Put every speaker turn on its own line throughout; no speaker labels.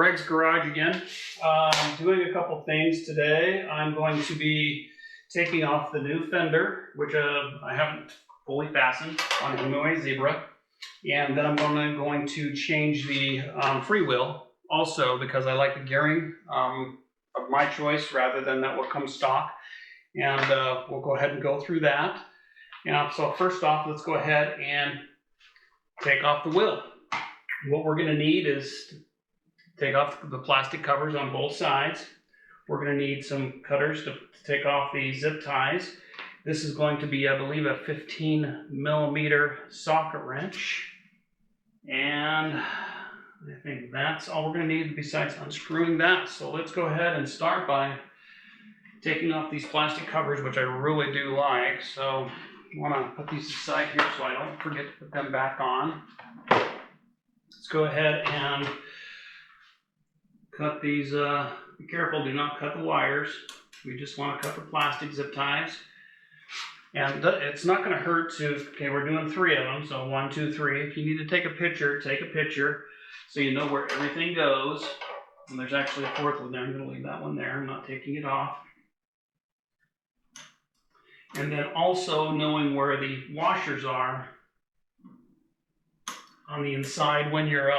Craig's Garage again. Doing a couple things today. I'm going to be taking off the new fender, which I haven't fully fastened on Himiway Zebra. And then I'm going to change the freewheel also because I like the gearing of my choice rather than that what comes stock. And we'll go ahead and go through that. So first off, let's go ahead and take off the wheel. What we're going to need is take off the plastic covers on both sides. We're going to need some cutters to take off the zip ties. This is going to be, I believe, a 15mm socket wrench. And I think that's all we're going to need besides unscrewing that. So let's go ahead and start by taking off these plastic covers, which I really do like. So I want to put these aside here so I don't forget to put them back on. Let's go ahead and cut these. Be careful, do not cut the wires. We just want to cut the plastic zip ties. And it's not going to hurt to, okay, we're doing 3 of them, so 1, 2, 3. If you need to take a picture so you know where everything goes. And there's actually a 4th one there. I'm going to leave that one there. I'm not taking it off. And then also knowing where the washers are on the inside when you're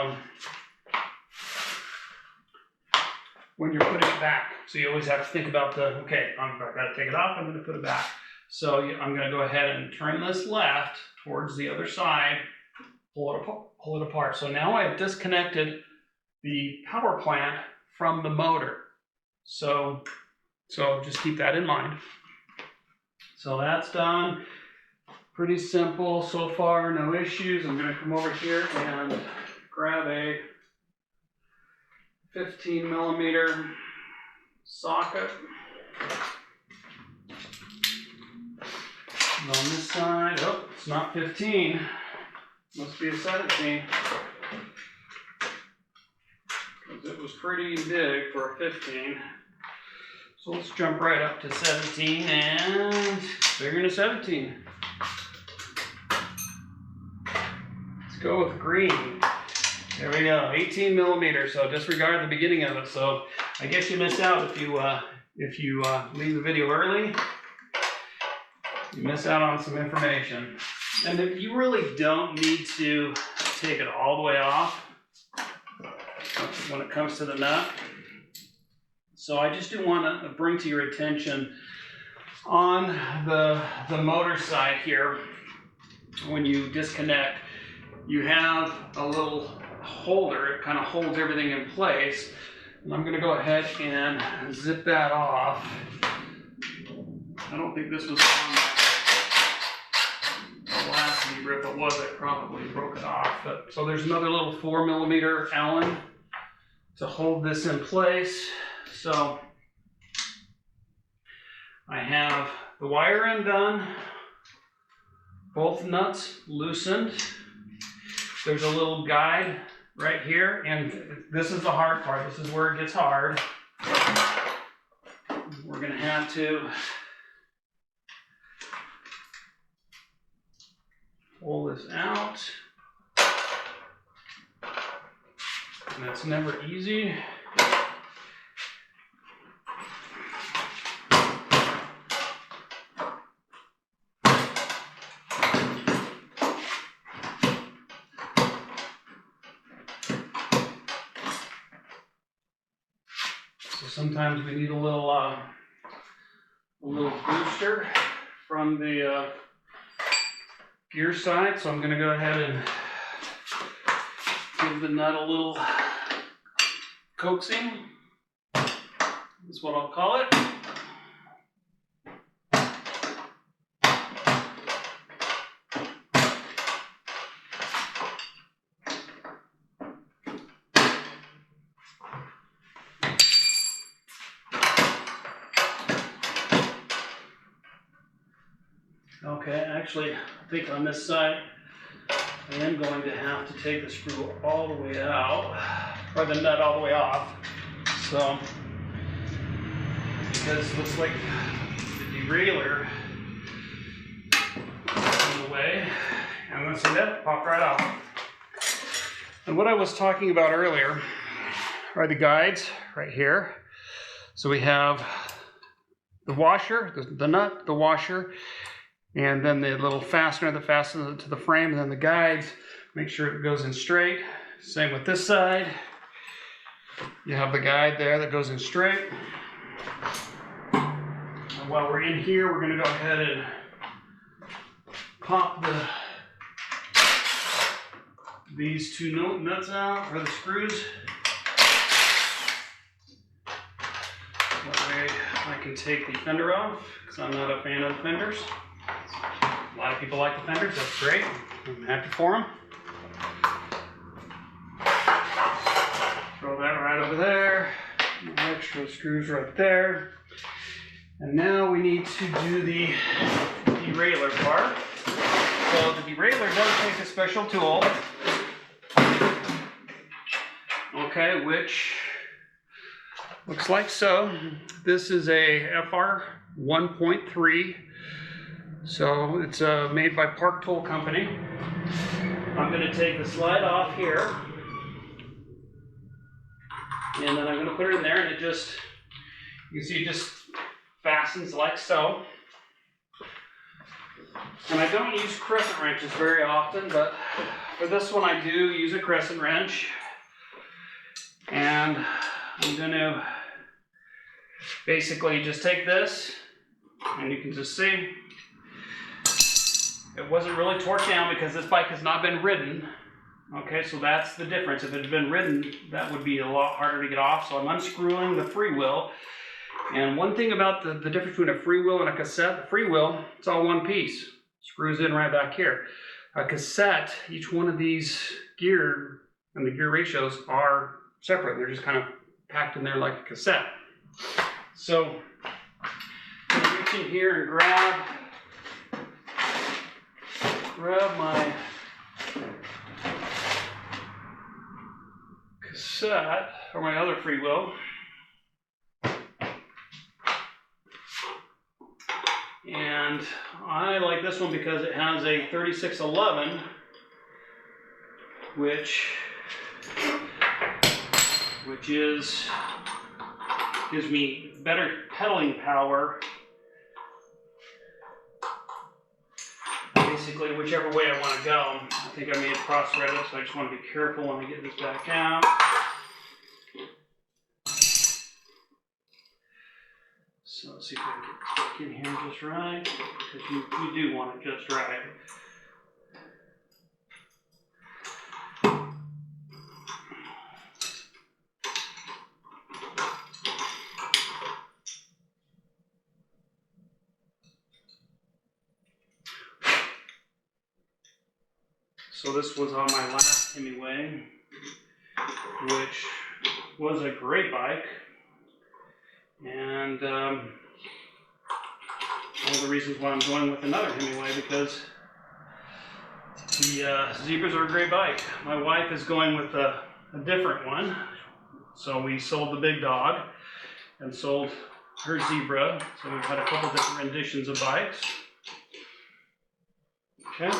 putting it back. So you always have to think about okay, I've got to take it off, I'm going to put it back. So I'm going to go ahead and turn this left towards the other side, pull it apart. So now I've disconnected the power plant from the motor. So just keep that in mind. So that's done. Pretty simple so far, no issues. I'm going to come over here and grab a 15mm socket. And on this side, oh, it's not 15. Must be a 17. Because it was pretty big for a 15. So let's jump right up to 17 and bigger than a 17. Let's go with green. There we go, 18mm. So disregard the beginning of it. So I guess you miss out if you leave the video early. You miss out on some information. And if you really don't need to take it all the way off when it comes to the nut. So I just do want to bring to your attention on the motor side here, when you disconnect, you have a little holder. It kind of holds everything in place. And I'm going to go ahead and zip that off. I don't think this was on the last Zebra. If it was, I probably broke it off. But so there's another little 4mm Allen to hold this in place. So I have the wire end done, both nuts loosened. There's a little guide right here, and this is the hard part. This is where it gets hard. We're going to have to pull this out, and it's never easy. Sometimes we need a little booster from the gear side, so I'm going to go ahead and give the nut a little coaxing. Is what I'll call it. Okay, actually, I think on this side, I am going to have to take the screw all the way out, or the nut all the way off. So, because it looks like the derailleur is in the way, and I'm going to see that pop right off. And what I was talking about earlier are the guides right here. So we have the washer, the nut, the washer, and then the little fastener that fastens it to the frame, and then the guides. Make sure it goes in straight. Same with this side. You have the guide there that goes in straight. And while we're in here, we're going to go ahead and pop these two nuts out, or the screws. That way I can take the fender off, because I'm not a fan of the fenders. A lot of people like the fenders, that's great. I'm happy for them. Throw that right over there. Extra screws right there. And now we need to do the derailleur part. So the derailleur does take a special tool. Okay, which looks like so. This is a FR 1.3. So it's made by Park Tool Company. I'm going to take the slide off here. And then I'm going to put it in there, and it just, you can see it just fastens like so. And I don't use crescent wrenches very often, but for this one I do use a crescent wrench. And I'm going to basically just take this, and you can just see it wasn't really torqued down because this bike has not been ridden. Okay, so that's the difference. If it had been ridden, that would be a lot harder to get off. So I'm unscrewing the freewheel. And one thing about the difference between a freewheel and a cassette, the freewheel, it's all one piece. Screws in right back here. A cassette, each one of these gear and the gear ratios are separate. They're just kind of packed in there like a cassette. So I'm going to reach in here and grab my cassette, or my other freewheel, and I like this one because it has a 3611, which gives me better pedaling power. Basically, whichever way I want to go. I think I may have cross-threaded it, so I just want to be careful when I get this back out. So let's see if I can get this back in here just right, because you do want it just right. So this was on my last Himiway, which was a great bike, and one of the reasons why I'm going with another Himiway, because the Zebras are a great bike. My wife is going with a different one, so we sold the big dog and sold her Zebra, so we've had a couple different renditions of bikes. Okay.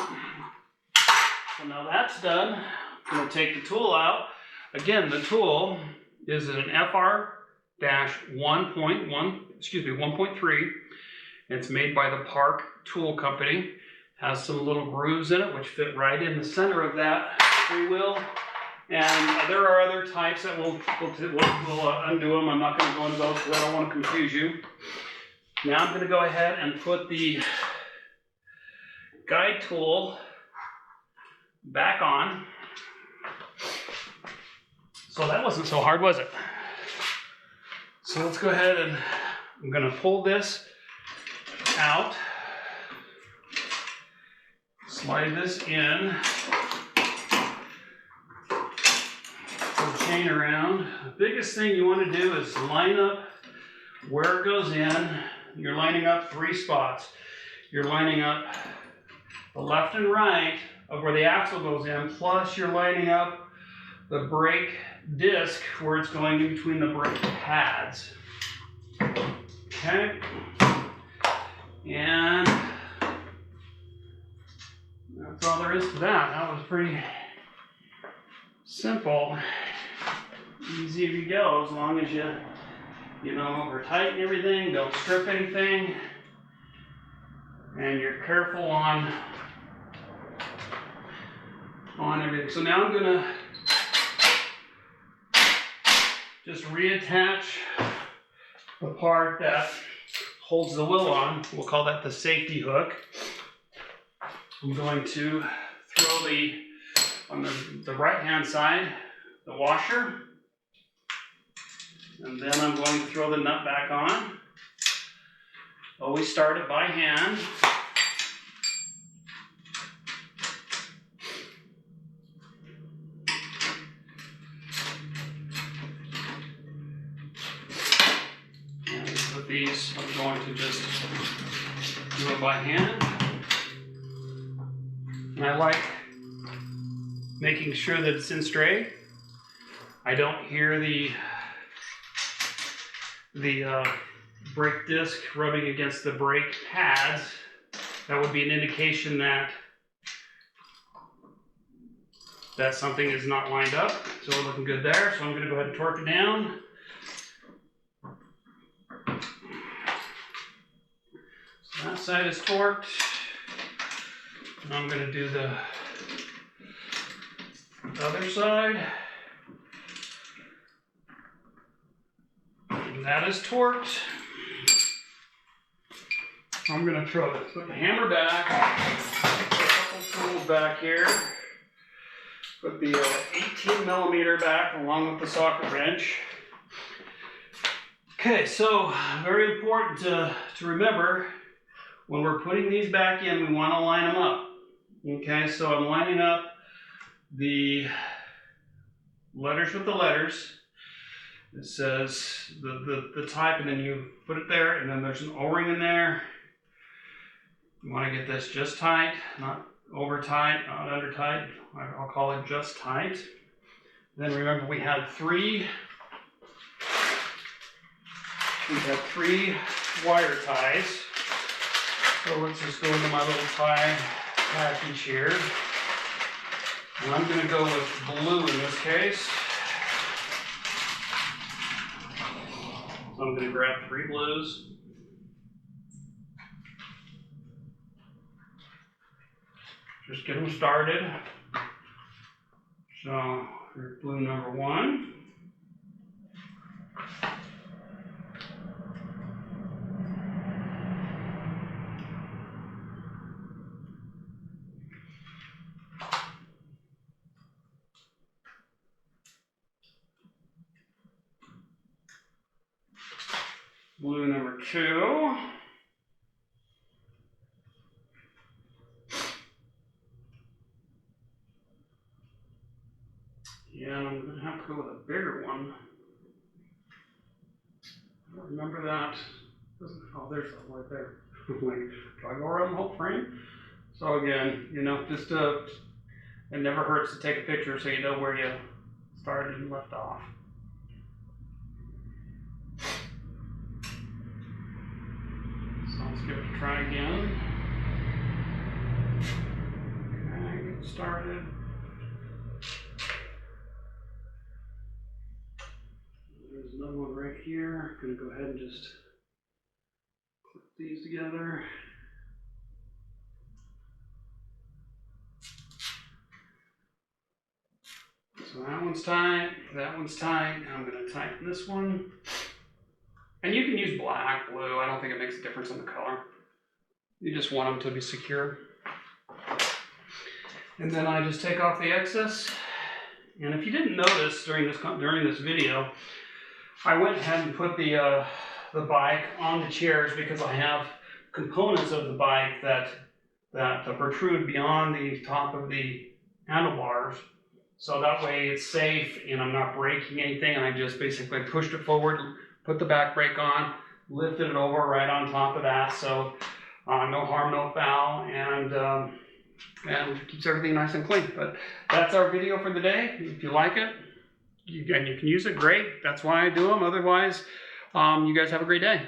So now that's done. I'm going to take the tool out. Again, the tool is an FR-1.3. It's made by the Park Tool Company. Has some little grooves in it which fit right in the center of that freewheel. And there are other types that will undo them. I'm not going to go into those because I don't want to confuse you. Now I'm going to go ahead and put the guide tool back on. So that wasn't so hard, was it? So let's go ahead and I'm going to pull this out, slide this in, pull the chain around. The biggest thing you want to do is line up where it goes in. You're lining up 3 spots. You're lining up the left and right of where the axle goes in, plus you're lining up the brake disc where it's going in between the brake pads. Okay, and that's all there is to that. That was pretty simple. easy as you go, as long as you know, over tighten everything, don't strip anything, and you're careful on everything. So now I'm gonna just reattach the part that holds the wheel on. We'll call that the safety hook. I'm going to throw on the right-hand side, the washer. And then I'm going to throw the nut back on. Always start it by hand. And with these, I'm going to just do it by hand. And I like making sure that it's in straight. I don't hear the brake disc rubbing against the brake pads. That would be an indication that something is not lined up. So we're looking good there. So I'm going to go ahead and torque it down. So that side is torqued. And I'm going to do the other side. And that is torqued. I'm going to put the hammer back, put a couple tools back here, put the 18 millimeter back along with the socket wrench. Okay, so very important to remember, when we're putting these back in, we want to line them up. Okay, so I'm lining up the letters with the letters. It says the type, and then you put it there, and then there's an O-ring in there. You want to get this just tight, not over tight, not under tight. I'll call it just tight. Then remember, we had three wire ties. So let's just go into my little tie package here. And I'm going to go with blue in this case. So I'm going to grab 3 blues. Just get them started. So here's blue number 1. Blue number 2. Yeah, I'm going to have to go with a bigger one. I don't remember that. Oh, there's that right there. Like, do I go around the whole frame? So again, you know, just it never hurts to take a picture so you know where you started and left off. So let's give it a try again. Okay, get started. There's another one right here. I'm going to go ahead and just clip these together. So that one's tight, that one's tight. Now I'm going to tighten this one. And you can use black, blue. I don't think it makes a difference in the color. You just want them to be secure. And then I just take off the excess. And if you didn't notice during this video, I went ahead and put the bike on the chairs because I have components of the bike that protrude beyond the top of the handlebars. So that way it's safe and I'm not breaking anything, and I just basically pushed it forward, put the back brake on, lifted it over right on top of that. So no harm, no foul, and keeps everything nice and clean. But that's our video for the day. If you like it, and you can use it, great. That's why I do them. Otherwise, you guys have a great day.